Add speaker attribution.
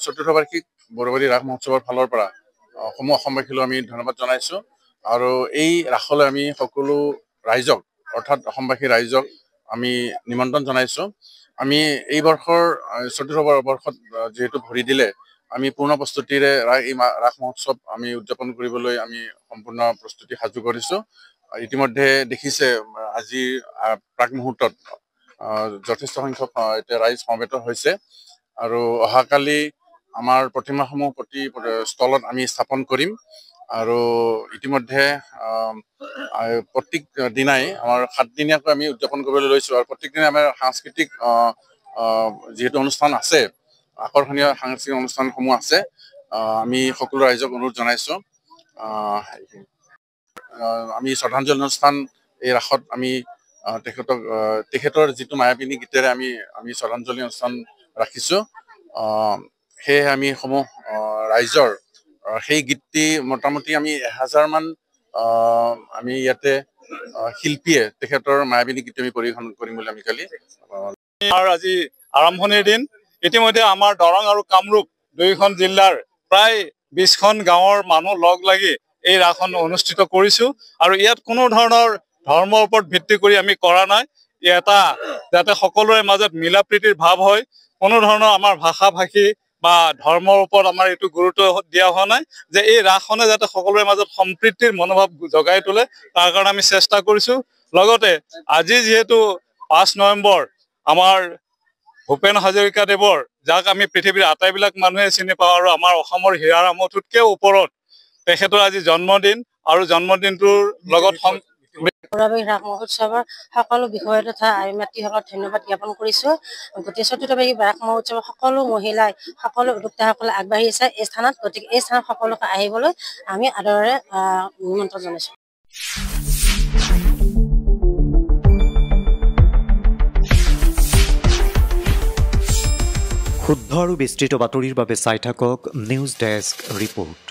Speaker 1: চতুৰ্থ বাৰ্ষিক বৰবাৰী ৰাস মহোৎসৱৰ ফালৰ পৰা সমূহ অসমবাসীলৈ আমি ধন্যবাদ জনাইছোঁ আৰু এই ৰাসলৈ আমি সকলো ৰাইজক অৰ্থাৎ অসমবাসী ৰাইজক আমি নিমন্ত্ৰণ জনাইছোঁ। আমি এই বৰ্ষৰ চতুৰ্থ বৰ্ষত যিহেতু ভৰি দিলে আমি পূৰ্ণ প্ৰস্তুতিৰে এই ৰাস মহোৎসৱ আমি উদযাপন কৰিবলৈ আমি সম্পূৰ্ণ প্ৰস্তুতি সাজু কৰিছোঁ। ইতিমধ্যে দেখিছে আজি প্ৰাক মুহূৰ্তত যথেষ্ট সংখ্যক এতিয়া ৰাইজ সমবেত হৈছে আৰু অহাকালি আমাৰ প্ৰতিমাসমূহ প্ৰতি স্থলত আমি স্থাপন কৰিম আৰু ইতিমধ্যে প্ৰত্যেক দিনাই আমাৰ 7 দিনীয়াকৈ আমি উদযাপন কৰিবলৈ লৈছোঁ আৰু প্ৰত্যেক দিনাই আমাৰ সাংস্কৃতিক যিহেতু অনুষ্ঠান আছে, আকৰ্ষণীয় সাংস্কৃতিক অনুষ্ঠানসমূহ আছে, আমি সকলো ৰাইজক অনুৰোধ জনাইছোঁ। আমি শ্ৰদ্ধাঞ্জলি অনুষ্ঠান এই ৰাসত আমি তেখেতৰ যিটো মায়াবিনী গীতেৰে আমি শ্ৰদ্ধাঞ্জলি অনুষ্ঠান ৰাখিছোঁ। সেয়েহে আমি সমূহ ৰাইজৰ সেই গীতটি মোটামুটি আমি 1000মান আমি ইয়াতে শিল্পীয়ে তেখেতৰ মায়াবিনী গীত আমি পৰিৱেশন কৰিম বুলি আমি কালি
Speaker 2: আজি আৰম্ভণিৰ দিন। ইতিমধ্যে আমাৰ দৰং আৰু কামৰূপ দুয়োখন জিলাৰ প্ৰায় 20খন গাঁৱৰ মানুহ লগ লাগি এই ৰাসখন অনুষ্ঠিত কৰিছোঁ আৰু ইয়াত কোনো ধৰণৰ ধৰ্মৰ ওপৰত ভিত্তি কৰি আমি কৰা নাই। এটা যাতে সকলোৰে মাজত মিলা প্ৰীতিৰ ভাৱ হয়, কোনো ধৰণৰ আমাৰ ভাষা ভাষী বা ধৰ্মৰ ওপৰত আমাৰ এইটো গুৰুত্ব দিয়া হোৱা নাই যে এই ৰাসখনে যাতে সকলোৰে মাজত সম্প্ৰীতিৰ মনোভাৱ জগাই তোলে, তাৰ কাৰণে আমি চেষ্টা কৰিছোঁ। লগতে আজি যিহেতু 5 নৱেম্বৰ আমাৰ ভূপেন হাজৰিকাদেৱৰ, যাক আমি পৃথিৱীৰ আটাইবিলাক মানুহে চিনি পাওঁ আৰু আমাৰ অসমৰ হীৰা আমঠুতকৈ ওপৰত তেখেতৰ আজি জন্মদিন আৰু জন্মদিনটোৰ লগত
Speaker 3: বৰবাৰী ৰাস মহোৎসৱৰ সকলো বিষয় তথা আই মাতৃসকলক ধন্যবাদ জ্ঞাপন কৰিছোঁ। গতিকে চতুৰ্থবাৰ্ষিক ৰাস মহোৎসৱত সকলো মহিলাই সকলো উদ্যোক্তাসকলে আগবাঢ়ি আছে এই স্থানত। গতিকে এই স্থানত সকলোকে আহিবলৈ আমি আদৰেৰে নিমন্ত্ৰণ জনাইছোঁ।
Speaker 4: শুদ্ধ আৰু বিস্তৃত বাতৰিৰ বাবে চাই থাকক নিউজ ডেস্ক ৰিপৰ্ট।